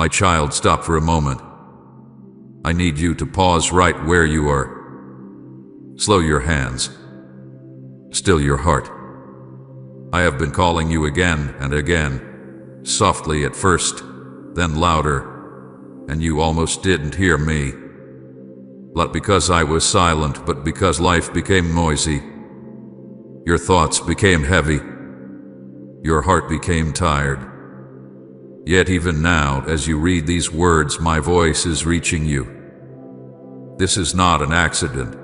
My child, stop for a moment. I need you to pause right where you are. Slow your hands. Still your heart. I have been calling you again and again, softly at first, then louder, and you almost didn't hear me. Not because I was silent, but because life became noisy. Your thoughts became heavy. Your heart became tired. Yet even now, as you read these words, my voice is reaching you. This is not an accident.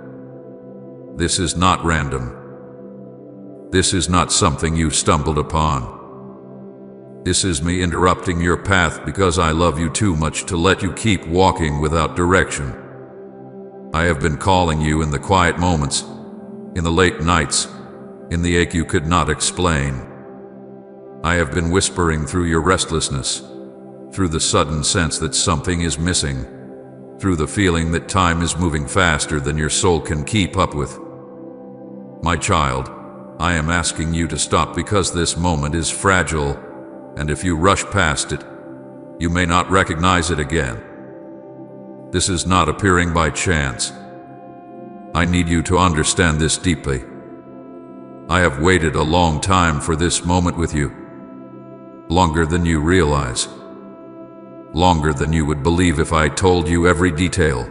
This is not random. This is not something you stumbled upon. This is me interrupting your path because I love you too much to let you keep walking without direction. I have been calling you in the quiet moments, in the late nights, in the ache you could not explain. I have been whispering through your restlessness, through the sudden sense that something is missing, through the feeling that time is moving faster than your soul can keep up with. My child, I am asking you to stop because this moment is fragile, and if you rush past it, you may not recognize it again. This is not appearing by chance. I need you to understand this deeply. I have waited a long time for this moment with you. Longer than you realize. Longer than you would believe if I told you every detail.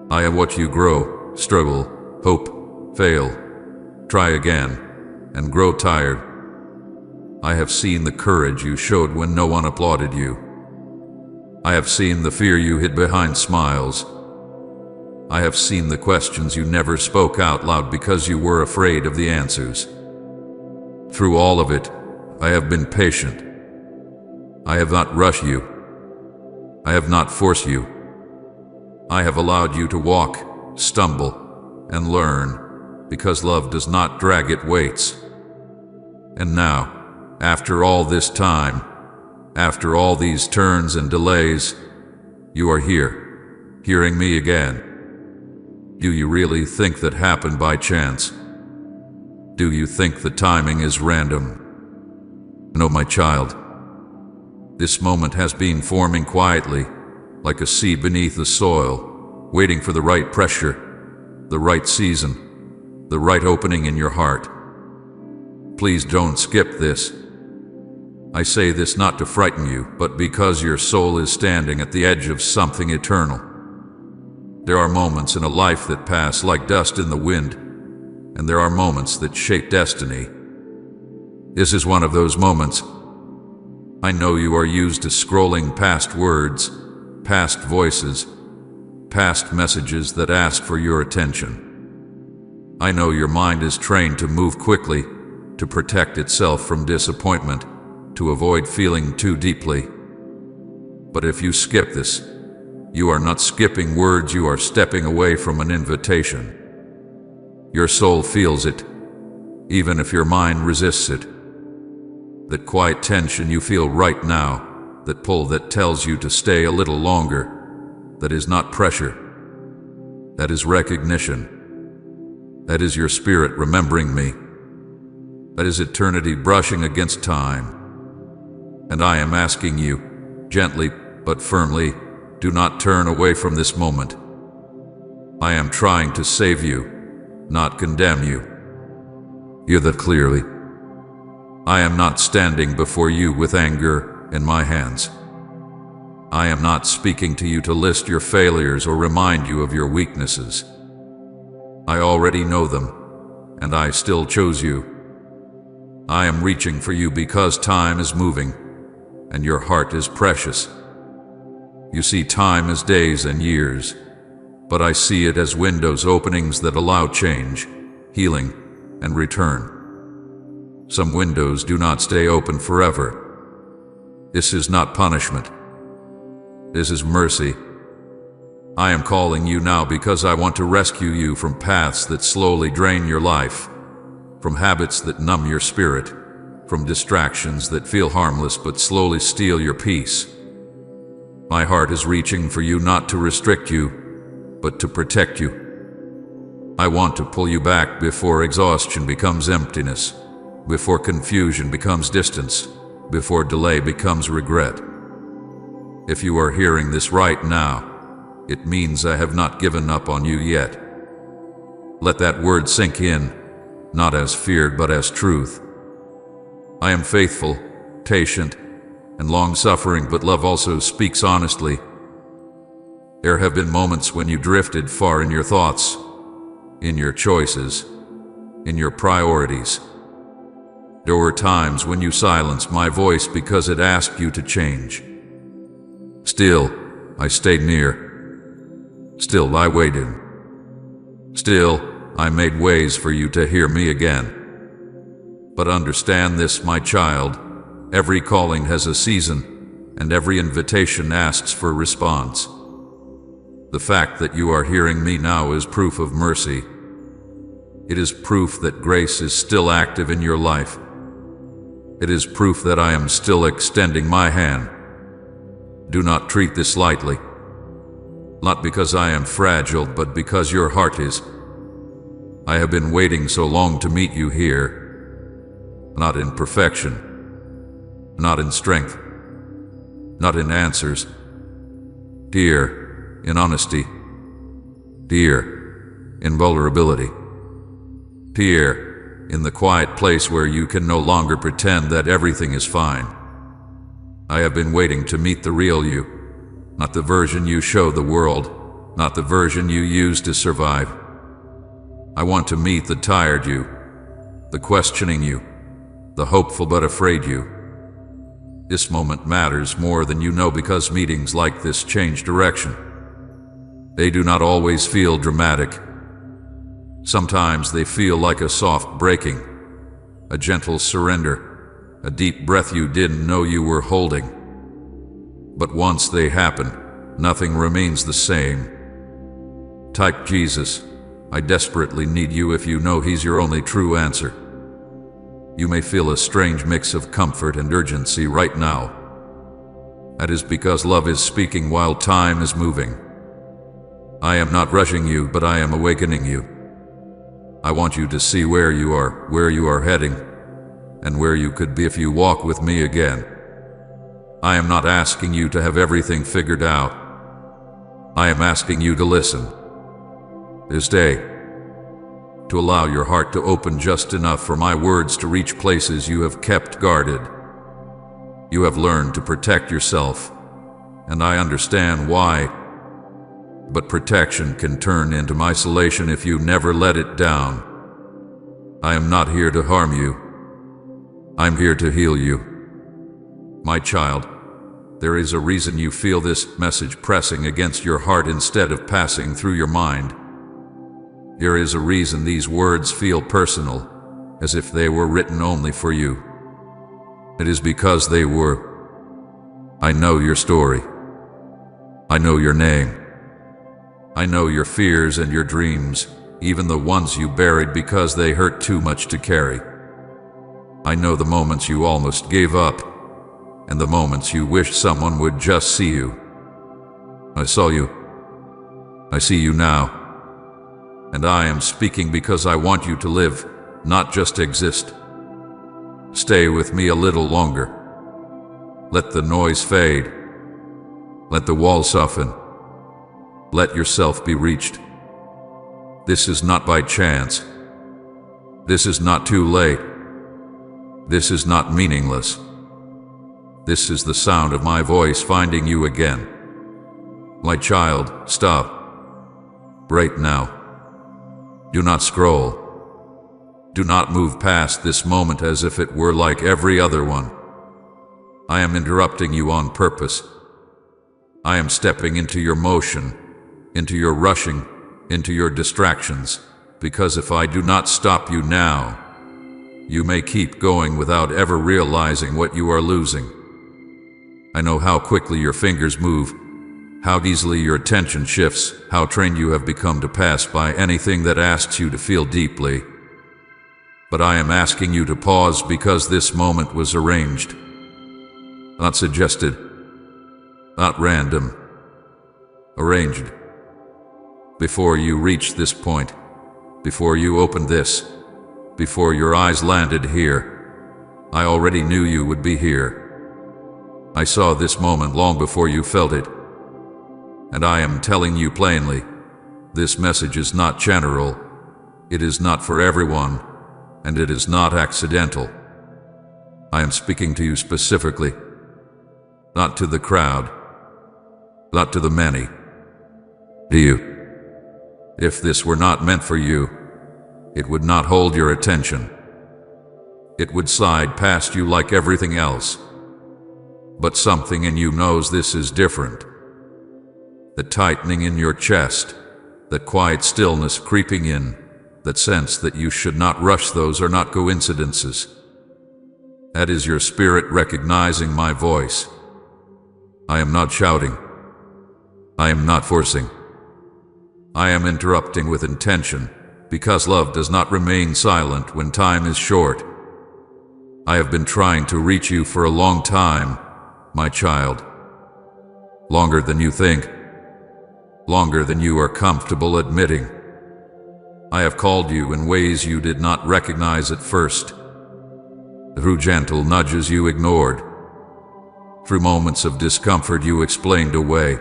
I have watched you grow, struggle, hope, fail, try again, and grow tired. I have seen the courage you showed when no one applauded you. I have seen the fear you hid behind smiles. I have seen the questions you never spoke out loud because you were afraid of the answers. Through all of it, I have been patient. I have not rushed you. I have not forced you. I have allowed you to walk, stumble, and learn, because love does not drag, it waits. And now, after all this time, after all these turns and delays, you are here, hearing me again. Do you really think that happened by chance? Do you think the timing is random? No, my child. This moment has been forming quietly, like a seed beneath the soil, waiting for the right pressure, the right season, the right opening in your heart. Please don't skip this. I say this not to frighten you, but because your soul is standing at the edge of something eternal. There are moments in a life that pass like dust in the wind, and there are moments that shape destiny. This is one of those moments. I know you are used to scrolling past words, past voices, past messages that ask for your attention. I know your mind is trained to move quickly, to protect itself from disappointment, to avoid feeling too deeply. But if you skip this, you are not skipping words, you are stepping away from an invitation. Your soul feels it, even if your mind resists it. That quiet tension you feel right now, that pull that tells you to stay a little longer, that is not pressure. That is recognition. That is your spirit remembering me. That is eternity brushing against time. And I am asking you, gently but firmly, do not turn away from this moment. I am trying to save you, not condemn you. Hear that clearly. I am not standing before you with anger in my hands. I am not speaking to you to list your failures or remind you of your weaknesses. I already know them, and I still chose you. I am reaching for you because time is moving, and your heart is precious. You see time as days and years, but I see it as windows, openings that allow change, healing, and return. Some windows do not stay open forever. This is not punishment. This is mercy. I am calling you now because I want to rescue you from paths that slowly drain your life, from habits that numb your spirit, from distractions that feel harmless but slowly steal your peace. My heart is reaching for you not to restrict you, but to protect you. I want to pull you back before exhaustion becomes emptiness, before confusion becomes distance, before delay becomes regret. If you are hearing this right now, it means I have not given up on you yet. Let that word sink in, not as feared but as truth. I am faithful, patient, and long-suffering, but love also speaks honestly. There have been moments when you drifted far in your thoughts, in your choices, in your priorities. There were times when you silenced my voice because it asked you to change. Still, I stayed near. Still, I waited. Still, I made ways for you to hear me again. But understand this, my child, every calling has a season, and every invitation asks for response. The fact that you are hearing me now is proof of mercy. It is proof that grace is still active in your life. It is proof that I am still extending my hand. Do not treat this lightly. Not because I am fragile, but because your heart is. I have been waiting so long to meet you here. Not in perfection, not in strength, not in answers. Dear, in honesty. Dear, in vulnerability. Dear, in the quiet place where you can no longer pretend that everything is fine. I have been waiting to meet the real you, not the version you show the world, not the version you use to survive. I want to meet the tired you, the questioning you, the hopeful but afraid you. This moment matters more than you know because meetings like this change direction. They do not always feel dramatic. Sometimes they feel like a soft breaking, a gentle surrender, a deep breath you didn't know you were holding. But once they happen, nothing remains the same. Type Jesus, I desperately need you if you know He's your only true answer. You may feel a strange mix of comfort and urgency right now. That is because love is speaking while time is moving. I am not rushing you, but I am awakening you. I want you to see where you are heading, and where you could be if you walk with me again. I am not asking you to have everything figured out. I am asking you to listen. This day, to allow your heart to open just enough for my words to reach places you have kept guarded. You have learned to protect yourself, and I understand why. But protection can turn into isolation if you never let it down. I am not here to harm you. I'm here to heal you. My child, there is a reason you feel this message pressing against your heart instead of passing through your mind. There is a reason these words feel personal, as if they were written only for you. It is because they were. I know your story. I know your name. I know your fears and your dreams, even the ones you buried because they hurt too much to carry. I know the moments you almost gave up, and the moments you wished someone would just see you. I saw you. I see you now. And I am speaking because I want you to live, not just exist. Stay with me a little longer. Let the noise fade. Let the wall soften. Let yourself be reached. This is not by chance. This is not too late. This is not meaningless. This is the sound of my voice finding you again. My child, stop. Right now. Do not scroll. Do not move past this moment as if it were like every other one. I am interrupting you on purpose. I am stepping into your motion, into your rushing, into your distractions, because if I do not stop you now, you may keep going without ever realizing what you are losing. I know how quickly your fingers move, how easily your attention shifts, how trained you have become to pass by anything that asks you to feel deeply. But I am asking you to pause because this moment was arranged. Not suggested. Not random. Arranged. Before you reached this point, before you opened this, before your eyes landed here, I already knew you would be here. I saw this moment long before you felt it. And I am telling you plainly, this message is not general, it is not for everyone, and it is not accidental. I am speaking to you specifically, not to the crowd, not to the many, to you. If this were not meant for you, it would not hold your attention. It would slide past you like everything else. But something in you knows this is different. The tightening in your chest, the quiet stillness creeping in, that sense that you should not rush, those are not coincidences. That is your spirit recognizing my voice. I am not shouting. I am not forcing. I am interrupting with intention, because love does not remain silent when time is short. I have been trying to reach you for a long time, my child. Longer than you think. Longer than you are comfortable admitting. I have called you in ways you did not recognize at first. Through gentle nudges you ignored. Through moments of discomfort you explained away.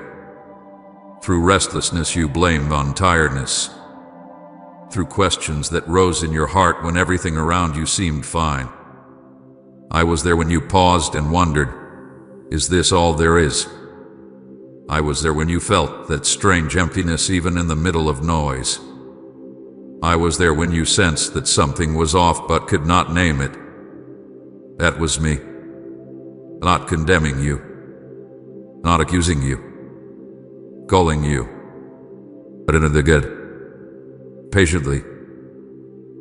Through restlessness you blamed on tiredness. Through questions that rose in your heart when everything around you seemed fine. I was there when you paused and wondered, is this all there is? I was there when you felt that strange emptiness even in the middle of noise. I was there when you sensed that something was off but could not name it. That was me. Not condemning you. Not accusing you. Calling you. But into the good. Patiently.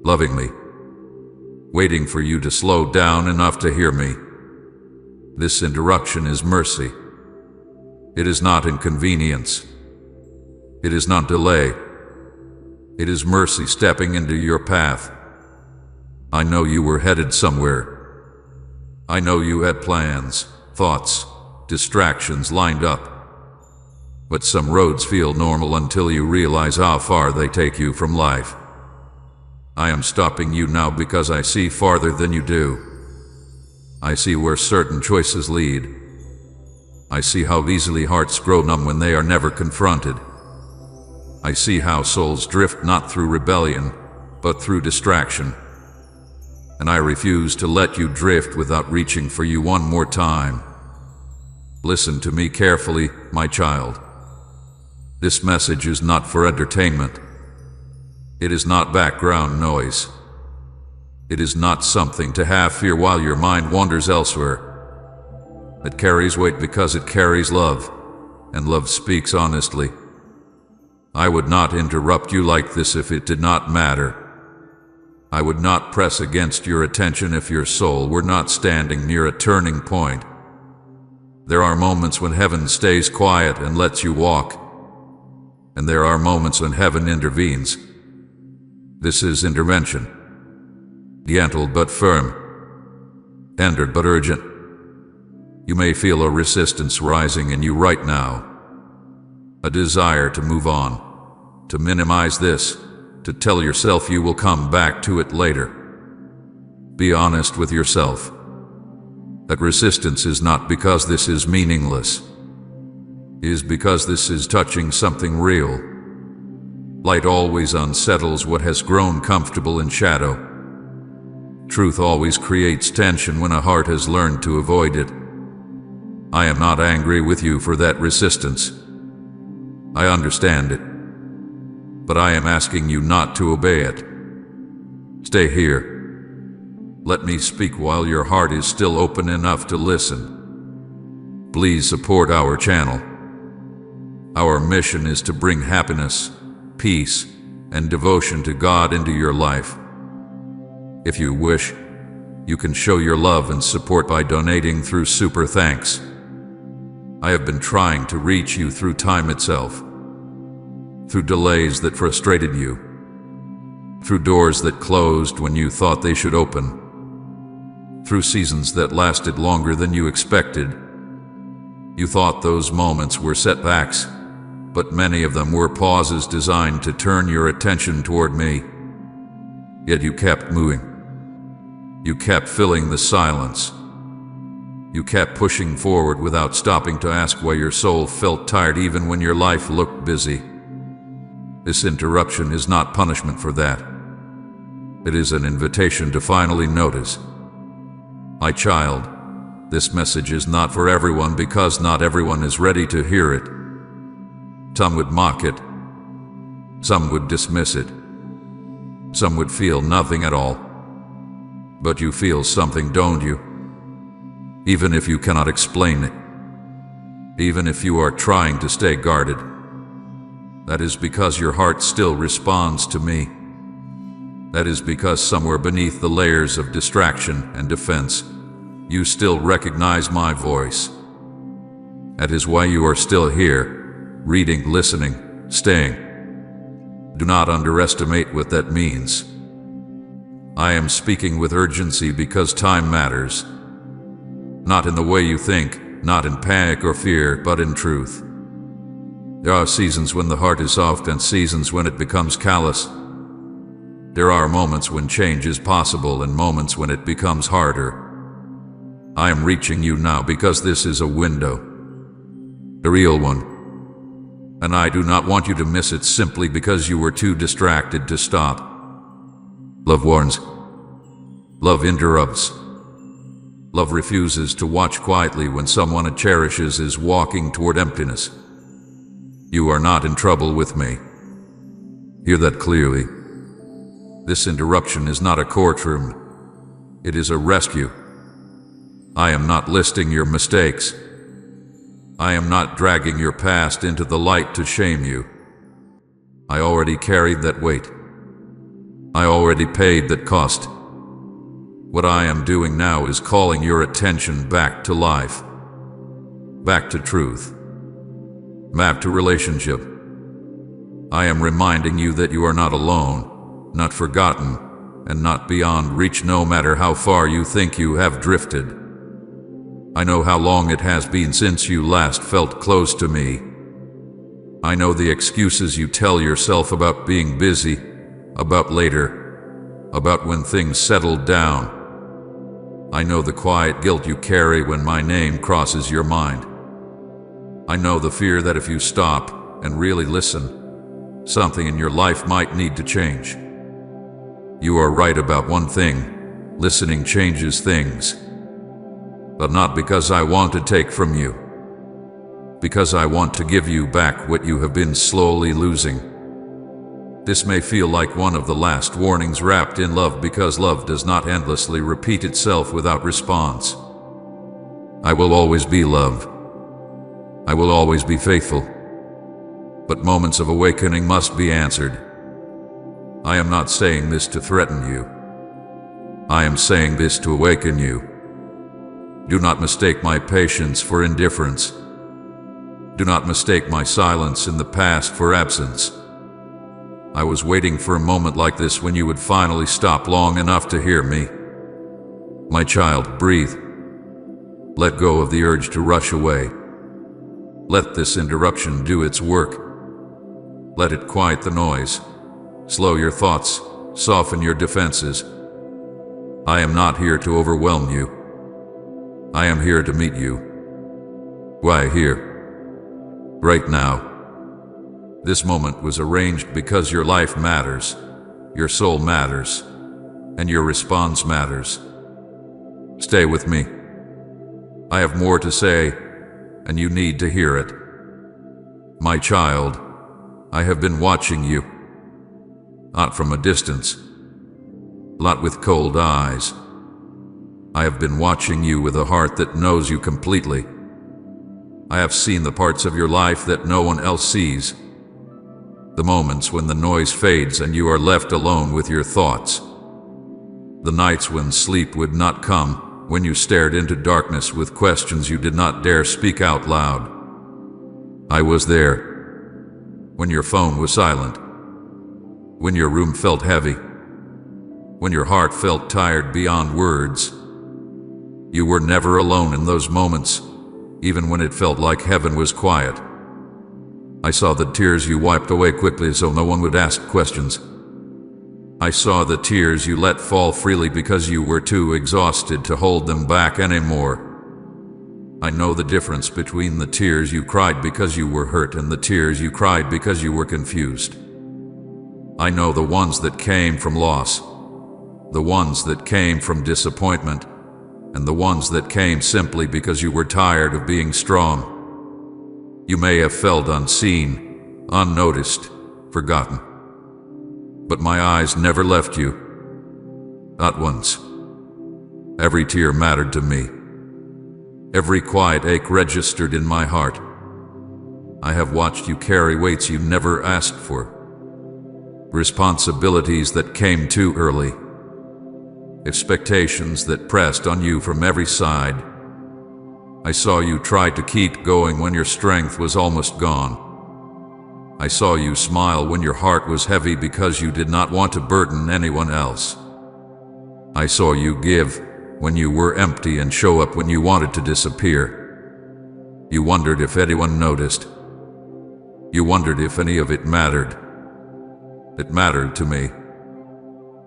Lovingly. Waiting for you to slow down enough to hear me. This interruption is mercy. It is not inconvenience. It is not delay. It is mercy stepping into your path. I know you were headed somewhere. I know you had plans, thoughts, distractions lined up. But some roads feel normal until you realize how far they take you from life. I am stopping you now because I see farther than you do. I see where certain choices lead. I see how easily hearts grow numb when they are never confronted. I see how souls drift not through rebellion, but through distraction. And I refuse to let you drift without reaching for you one more time. Listen to me carefully, my child. This message is not for entertainment. It is not background noise. It is not something to have fear while your mind wanders elsewhere. It carries weight because it carries love, and love speaks honestly. I would not interrupt you like this if it did not matter. I would not press against your attention if your soul were not standing near a turning point. There are moments when heaven stays quiet and lets you walk. And there are moments when heaven intervenes. This is intervention. Gentle but firm. Tender but urgent. You may feel a resistance rising in you right now. A desire to move on, to minimize this, to tell yourself you will come back to it later. Be honest with yourself. That resistance is not because this is meaningless. It is because this is touching something real. Light always unsettles what has grown comfortable in shadow. Truth always creates tension when a heart has learned to avoid it. I am not angry with you for that resistance. I understand it. But I am asking you not to obey it. Stay here. Let me speak while your heart is still open enough to listen. Please support our channel. Our mission is to bring happiness, peace, and devotion to God into your life. If you wish, you can show your love and support by donating through Super Thanks. I have been trying to reach you through time itself. Through delays that frustrated you. Through doors that closed when you thought they should open. Through seasons that lasted longer than you expected. You thought those moments were setbacks, but many of them were pauses designed to turn your attention toward me. Yet you kept moving. You kept filling the silence. You kept pushing forward without stopping to ask why your soul felt tired even when your life looked busy. This interruption is not punishment for that. It is an invitation to finally notice. My child, this message is not for everyone because not everyone is ready to hear it. Some would mock it. Some would dismiss it. Some would feel nothing at all. But you feel something, don't you? Even if you cannot explain it. Even if you are trying to stay guarded. That is because your heart still responds to me. That is because somewhere beneath the layers of distraction and defense, you still recognize my voice. That is why you are still here, reading, listening, staying. Do not underestimate what that means. I am speaking with urgency because time matters. Not in the way you think, not in panic or fear, but in truth. There are seasons when the heart is soft and seasons when it becomes callous. There are moments when change is possible and moments when it becomes harder. I am reaching you now because this is a window. A real one. And I do not want you to miss it simply because you were too distracted to stop. Love warns. Love interrupts. Love refuses to watch quietly when someone it cherishes is walking toward emptiness. You are not in trouble with me. Hear that clearly. This interruption is not a courtroom. It is a rescue. I am not listing your mistakes. I am not dragging your past into the light to shame you. I already carried that weight. I already paid that cost. What I am doing now is calling your attention back to life. Back to truth. Back to relationship. I am reminding you that you are not alone, not forgotten, and not beyond reach no matter how far you think you have drifted. I know how long it has been since you last felt close to me. I know the excuses you tell yourself about being busy, about later, about when things settle down. I know the quiet guilt you carry when my name crosses your mind. I know the fear that if you stop and really listen, something in your life might need to change. You are right about one thing: listening changes things. But not because I want to take from you. Because I want to give you back what you have been slowly losing. This may feel like one of the last warnings wrapped in love because love does not endlessly repeat itself without response. I will always be love. I will always be faithful. But moments of awakening must be answered. I am not saying this to threaten you. I am saying this to awaken you. Do not mistake my patience for indifference. Do not mistake my silence in the past for absence. I was waiting for a moment like this when you would finally stop long enough to hear me. My child, breathe. Let go of the urge to rush away. Let this interruption do its work. Let it quiet the noise, slow your thoughts, soften your defenses. I am not here to overwhelm you. I am here to meet you. Why here? Right now. This moment was arranged because your life matters, your soul matters, and your response matters. Stay with me. I have more to say, and you need to hear it. My child, I have been watching you. Not from a distance. Not with cold eyes. I have been watching you with a heart that knows you completely. I have seen the parts of your life that no one else sees. The moments when the noise fades and you are left alone with your thoughts. The nights when sleep would not come, when you stared into darkness with questions you did not dare speak out loud. I was there. When your phone was silent. When your room felt heavy. When your heart felt tired beyond words. You were never alone in those moments, even when it felt like heaven was quiet. I saw the tears you wiped away quickly so no one would ask questions. I saw the tears you let fall freely because you were too exhausted to hold them back anymore. I know the difference between the tears you cried because you were hurt and the tears you cried because you were confused. I know the ones that came from loss, the ones that came from disappointment, and the ones that came simply because you were tired of being strong. You may have felt unseen, unnoticed, forgotten. But my eyes never left you. Not once. Every tear mattered to me. Every quiet ache registered in my heart. I have watched you carry weights you never asked for. Responsibilities that came too early. Expectations that pressed on you from every side. I saw you try to keep going when your strength was almost gone. I saw you smile when your heart was heavy because you did not want to burden anyone else. I saw you give when you were empty and show up when you wanted to disappear. You wondered if anyone noticed. You wondered if any of it mattered. It mattered to me.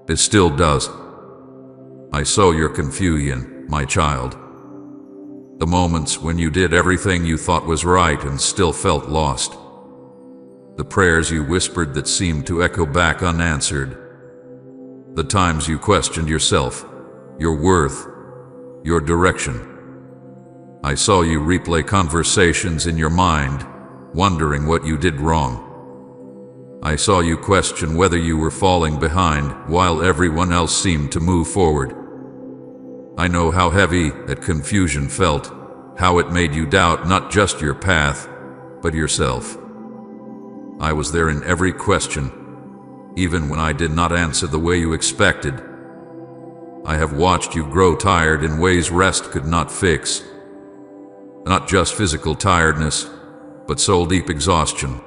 It still does. I saw your confusion, my child. The moments when you did everything you thought was right and still felt lost. The prayers you whispered that seemed to echo back unanswered. The times you questioned yourself, your worth, your direction. I saw you replay conversations in your mind, wondering what you did wrong. I saw you question whether you were falling behind while everyone else seemed to move forward. I know how heavy that confusion felt, how it made you doubt not just your path, but yourself. I was there in every question, even when I did not answer the way you expected. I have watched you grow tired in ways rest could not fix. Not just physical tiredness, but soul-deep exhaustion.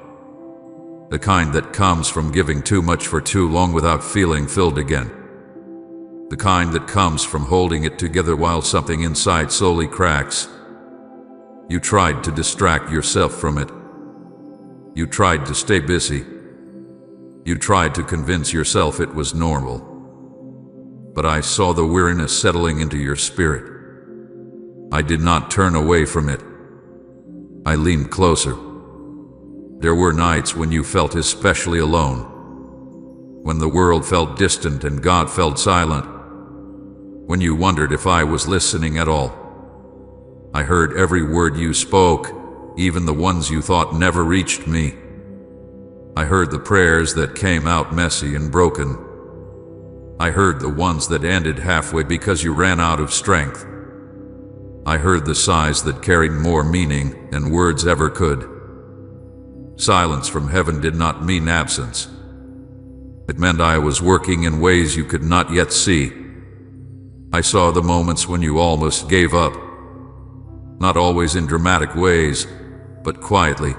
The kind that comes from giving too much for too long without feeling filled again. The kind that comes from holding it together while something inside slowly cracks. You tried to distract yourself from it. You tried to stay busy. You tried to convince yourself it was normal. But I saw the weariness settling into your spirit. I did not turn away from it. I leaned closer. There were nights when you felt especially alone, when the world felt distant and God felt silent, when you wondered if I was listening at all. I heard every word you spoke, even the ones you thought never reached me. I heard the prayers that came out messy and broken. I heard the ones that ended halfway because you ran out of strength. I heard the sighs that carried more meaning than words ever could. Silence from heaven did not mean absence. It meant I was working in ways you could not yet see. I saw the moments when you almost gave up. Not always in dramatic ways, but quietly.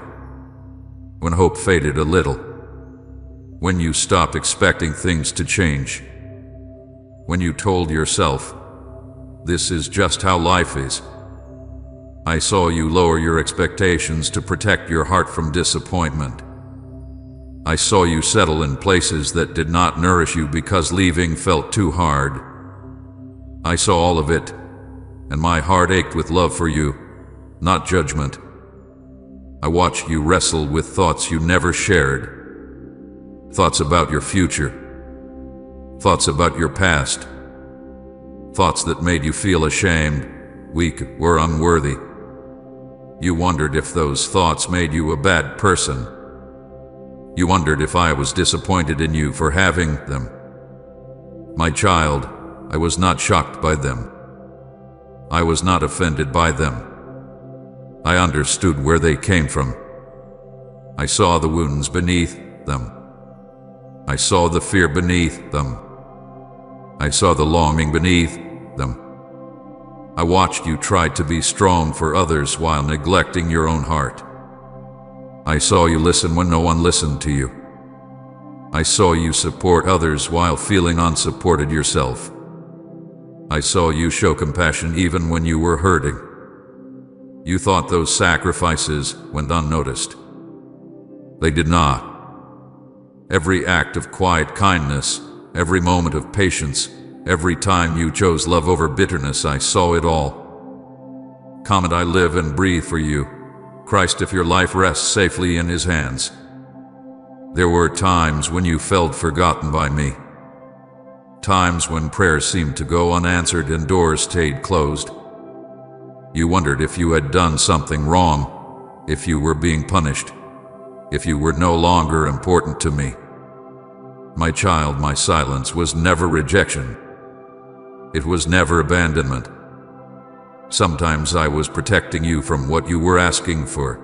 When hope faded a little. When you stopped expecting things to change. When you told yourself, this is just how life is. I saw you lower your expectations to protect your heart from disappointment. I saw you settle in places that did not nourish you because leaving felt too hard. I saw all of it, and my heart ached with love for you, not judgment. I watched you wrestle with thoughts you never shared. Thoughts about your future. Thoughts about your past. Thoughts that made you feel ashamed, weak, or unworthy. You wondered if those thoughts made you a bad person. You wondered if I was disappointed in you for having them. My child, I was not shocked by them. I was not offended by them. I understood where they came from. I saw the wounds beneath them. I saw the fear beneath them. I saw the longing beneath them. I watched you try to be strong for others while neglecting your own heart. I saw you listen when no one listened to you. I saw you support others while feeling unsupported yourself. I saw you show compassion even when you were hurting. You thought those sacrifices went unnoticed. They did not. Every act of quiet kindness, every moment of patience, every time you chose love over bitterness, I saw it all. Comment, I live and breathe for you, Christ, if your life rests safely in His hands. There were times when you felt forgotten by me. Times when prayers seemed to go unanswered and doors stayed closed. You wondered if you had done something wrong, if you were being punished, if you were no longer important to me. My child, my silence was never rejection. It was never abandonment. Sometimes I was protecting you from what you were asking for.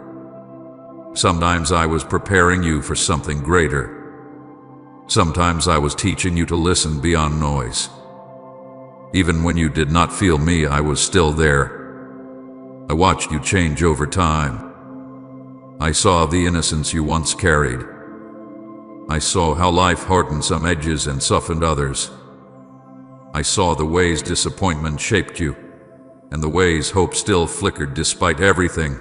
Sometimes I was preparing you for something greater. Sometimes I was teaching you to listen beyond noise. Even when you did not feel me, I was still there. I watched you change over time. I saw the innocence you once carried. I saw how life hardened some edges and softened others. I saw the ways disappointment shaped you, and the ways hope still flickered despite everything.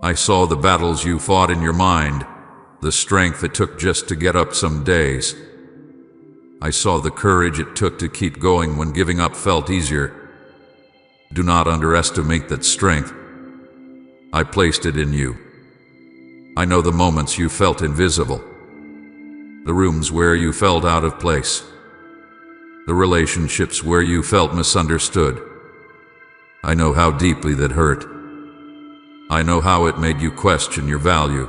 I saw the battles you fought in your mind, the strength it took just to get up some days. I saw the courage it took to keep going when giving up felt easier. Do not underestimate that strength. I placed it in you. I know the moments you felt invisible, the rooms where you felt out of place, the relationships where you felt misunderstood. I know how deeply that hurt. I know how it made you question your value.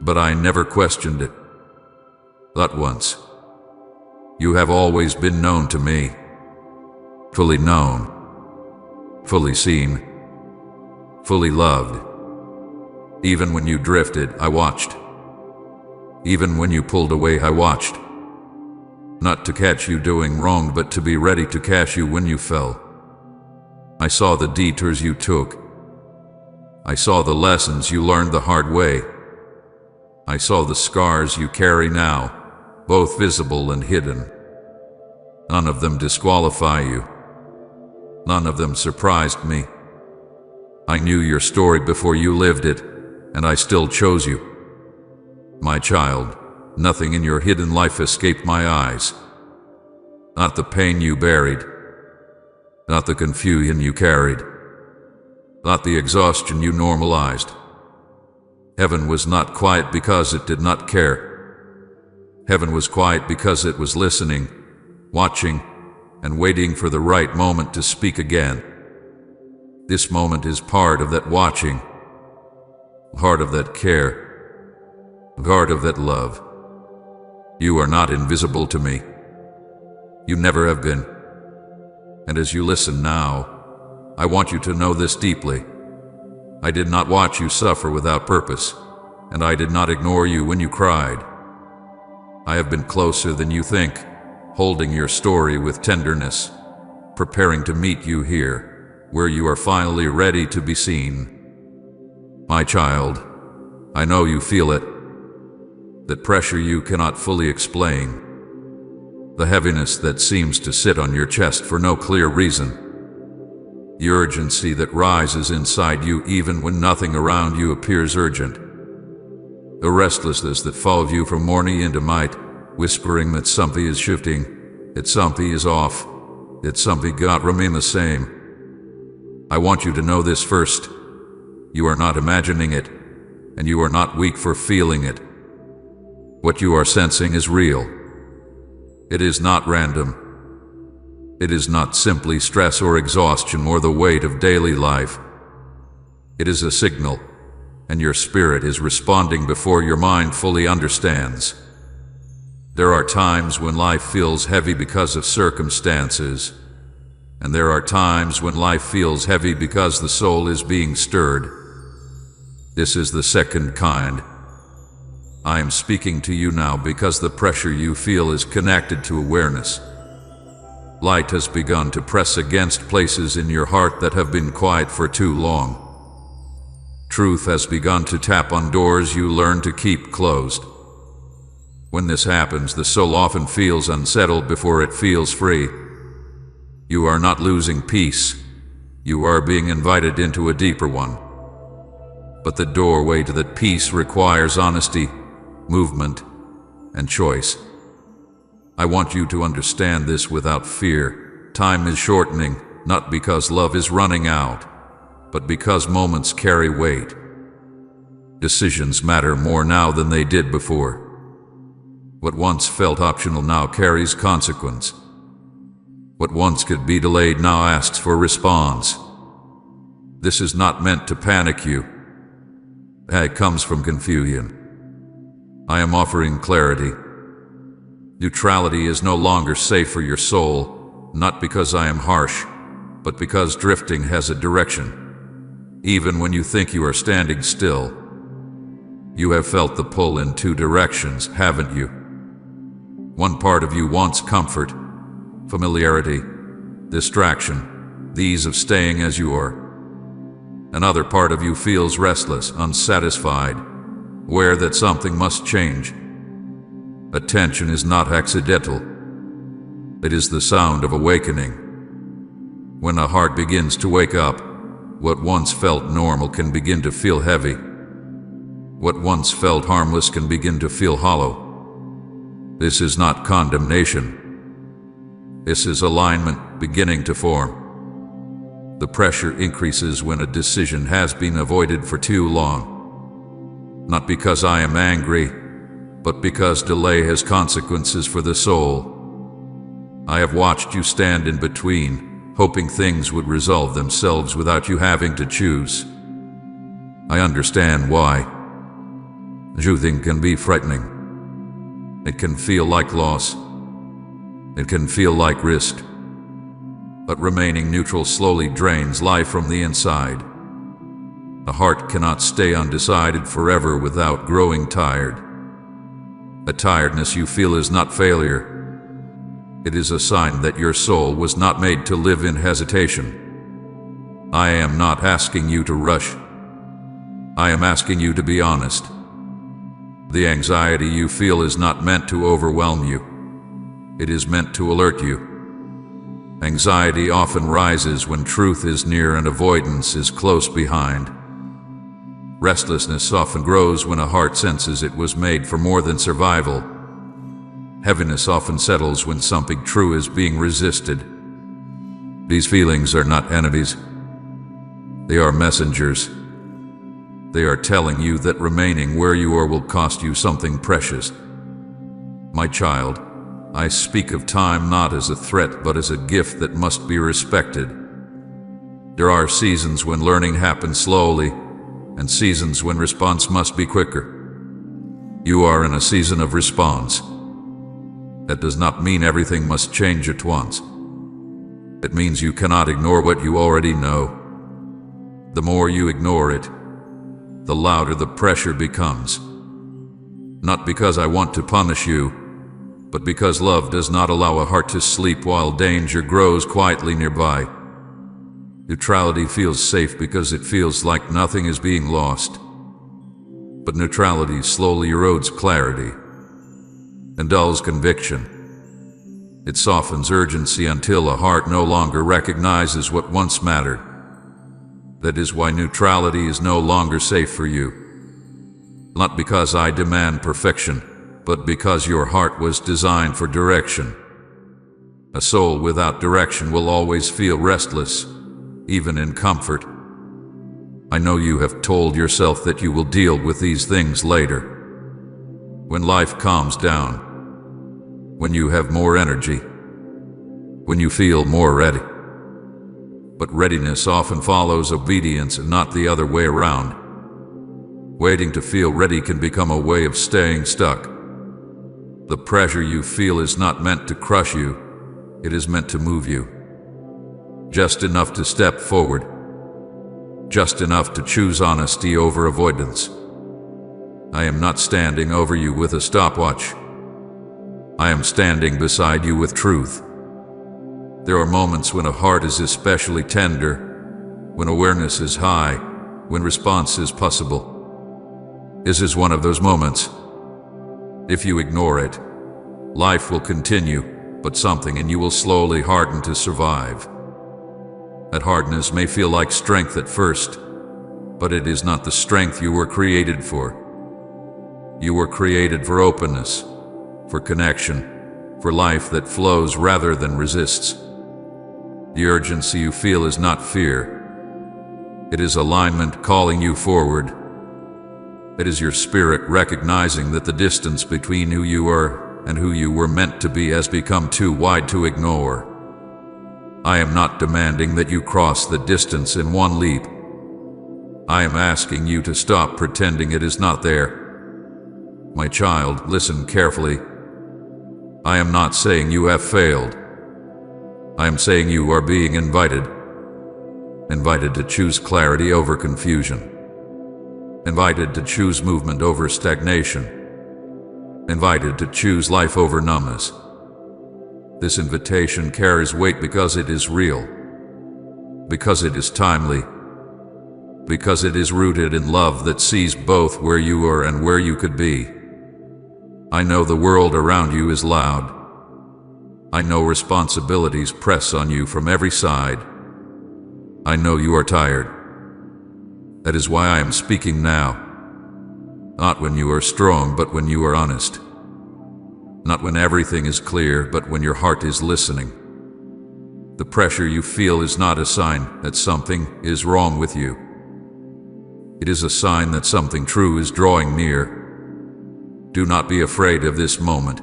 But I never questioned it. Not once. You have always been known to me. Fully known. Fully seen. Fully loved. Even when you drifted, I watched. Even when you pulled away, I watched. Not to catch you doing wrong, but to be ready to catch you when you fell. I saw the detours you took. I saw the lessons you learned the hard way. I saw the scars you carry now, both visible and hidden. None of them disqualify you. None of them surprised me. I knew your story before you lived it, and I still chose you. My child, nothing in your hidden life escaped my eyes. Not the pain you buried, not the confusion you carried, not the exhaustion you normalized. Heaven was not quiet because it did not care. Heaven was quiet because it was listening, watching, and waiting for the right moment to speak again. This moment is part of that watching, part of that care, part of that love. You are not invisible to me. You never have been. And as you listen now, I want you to know this deeply. I did not watch you suffer without purpose, and I did not ignore you when you cried. I have been closer than you think, holding your story with tenderness, preparing to meet you here, where you are finally ready to be seen. My child, I know you feel it, that pressure you cannot fully explain, the heaviness that seems to sit on your chest for no clear reason, the urgency that rises inside you even when nothing around you appears urgent, the restlessness that follows you from morning into night, whispering that something is shifting, that something is off, that something can't remain the same. I want you to know this first. You are not imagining it, and you are not weak for feeling it. What you are sensing is real. It is not random. It is not simply stress or exhaustion or the weight of daily life. It is a signal, and your spirit is responding before your mind fully understands. There are times when life feels heavy because of circumstances, and there are times when life feels heavy because the soul is being stirred. This is the second kind. I am speaking to you now because the pressure you feel is connected to awareness. Light has begun to press against places in your heart that have been quiet for too long. Truth has begun to tap on doors you learned to keep closed. When this happens, the soul often feels unsettled before it feels free. You are not losing peace. You are being invited into a deeper one. But the doorway to that peace requires honesty, movement, and choice. I want you to understand this without fear. Time is shortening, not because love is running out, but because moments carry weight. Decisions matter more now than they did before. What once felt optional now carries consequence. What once could be delayed now asks for response. This is not meant to panic you. It comes from confusion. I am offering clarity. Neutrality is no longer safe for your soul, not because I am harsh, but because drifting has a direction. Even when you think you are standing still, you have felt the pull in two directions, haven't you? One part of you wants comfort, familiarity, distraction, the ease of staying as you are. Another part of you feels restless, unsatisfied, aware that something must change. Attention is not accidental. It is the sound of awakening. When a heart begins to wake up, what once felt normal can begin to feel heavy. What once felt harmless can begin to feel hollow. This is not condemnation. This is alignment beginning to form. The pressure increases when a decision has been avoided for too long. Not because I am angry, but because delay has consequences for the soul. I have watched you stand in between, hoping things would resolve themselves without you having to choose. I understand why. Choosing can be frightening. It can feel like loss. It can feel like risk. But remaining neutral slowly drains life from the inside. A heart cannot stay undecided forever without growing tired. A tiredness you feel is not failure. It is a sign that your soul was not made to live in hesitation. I am not asking you to rush. I am asking you to be honest. The anxiety you feel is not meant to overwhelm you. It is meant to alert you. Anxiety often rises when truth is near and avoidance is close behind. Restlessness often grows when a heart senses it was made for more than survival. Heaviness often settles when something true is being resisted. These feelings are not enemies. They are messengers. They are telling you that remaining where you are will cost you something precious. My child, I speak of time not as a threat but as a gift that must be respected. There are seasons when learning happens slowly, and seasons when response must be quicker. You are in a season of response. That does not mean everything must change at once. It means you cannot ignore what you already know. The more you ignore it, the louder the pressure becomes. Not because I want to punish you, but because love does not allow a heart to sleep while danger grows quietly nearby. Neutrality feels safe because it feels like nothing is being lost. But neutrality slowly erodes clarity and dulls conviction. It softens urgency until a heart no longer recognizes what once mattered. That is why neutrality is no longer safe for you. Not because I demand perfection, but because your heart was designed for direction. A soul without direction will always feel restless, even in comfort. I know you have told yourself that you will deal with these things later. When life calms down, when you have more energy, when you feel more ready. But readiness often follows obedience and not the other way around. Waiting to feel ready can become a way of staying stuck. The pressure you feel is not meant to crush you, it is meant to move you. Just enough to step forward. Just enough to choose honesty over avoidance. I am not standing over you with a stopwatch. I am standing beside you with truth. There are moments when a heart is especially tender, when awareness is high, when response is possible. This is one of those moments. If you ignore it, life will continue, but something in you will slowly harden to survive. That hardness may feel like strength at first, but it is not the strength you were created for. You were created for openness, for connection, for life that flows rather than resists. The urgency you feel is not fear. It is alignment calling you forward. It is your spirit recognizing that the distance between who you are and who you were meant to be has become too wide to ignore. I am not demanding that you cross the distance in one leap. I am asking you to stop pretending it is not there. My child, listen carefully. I am not saying you have failed. I am saying you are being invited. Invited to choose clarity over confusion. Invited to choose movement over stagnation. Invited to choose life over numbness. This invitation carries weight because it is real. Because it is timely. Because it is rooted in love that sees both where you are and where you could be. I know the world around you is loud. I know responsibilities press on you from every side. I know you are tired. That is why I am speaking now. Not when you are strong, but when you are honest. Not when everything is clear, but when your heart is listening. The pressure you feel is not a sign that something is wrong with you. It is a sign that something true is drawing near. Do not be afraid of this moment.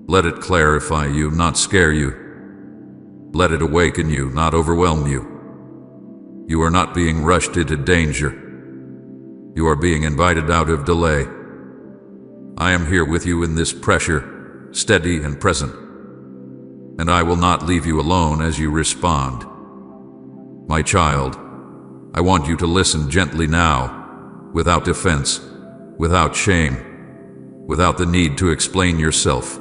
Let it clarify you, not scare you. Let it awaken you, not overwhelm you. You are not being rushed into danger. You are being invited out of delay. I am here with you in this pressure, steady and present. And I will not leave you alone as you respond. My child, I want you to listen gently now, without defense, without shame, without the need to explain yourself.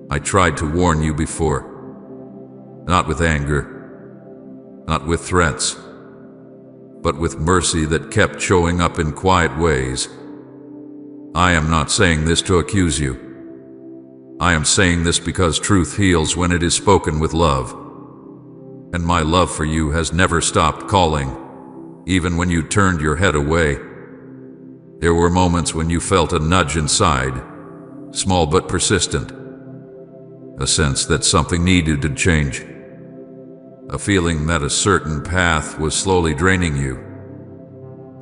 I tried to warn you before. Not with anger, not with threats, but with mercy that kept showing up in quiet ways. I am not saying this to accuse you. I am saying this because truth heals when it is spoken with love. And my love for you has never stopped calling, even when you turned your head away. There were moments when you felt a nudge inside, small but persistent. A sense that something needed to change. A feeling that a certain path was slowly draining you.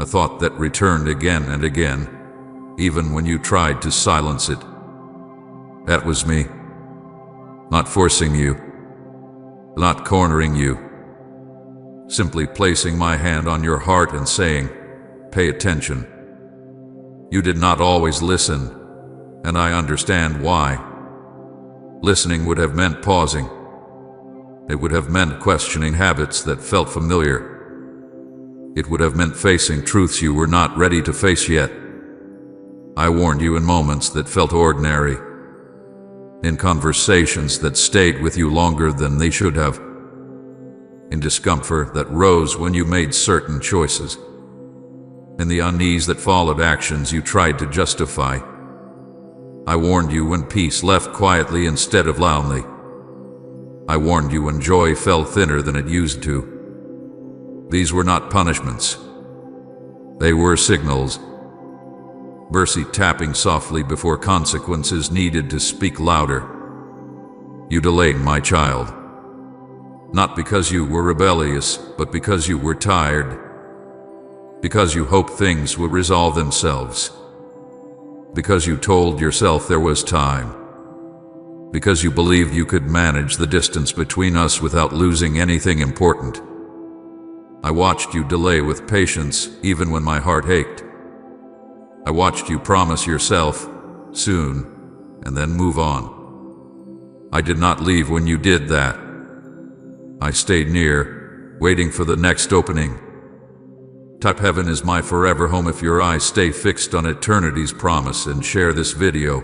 A thought that returned again and again, even when you tried to silence it. That was me. Not forcing you. Not cornering you. Simply placing my hand on your heart and saying, pay attention. You did not always listen, and I understand why. Listening would have meant pausing. It would have meant questioning habits that felt familiar. It would have meant facing truths you were not ready to face yet. I warned you in moments that felt ordinary, in conversations that stayed with you longer than they should have, in discomfort that rose when you made certain choices, in the unease that followed actions you tried to justify. I warned you when peace left quietly instead of loudly. I warned you when joy fell thinner than it used to. These were not punishments. They were signals. Mercy tapping softly before consequences needed to speak louder. You delayed, my child. Not because you were rebellious, but because you were tired. Because you hoped things would resolve themselves. Because you told yourself there was time. Because you believed you could manage the distance between us without losing anything important. I watched you delay with patience, even when my heart ached. I watched you promise yourself, soon, and then move on. I did not leave when you did that. I stayed near, waiting for the next opening. Type heaven is my forever home if your eyes stay fixed on eternity's promise and share this video.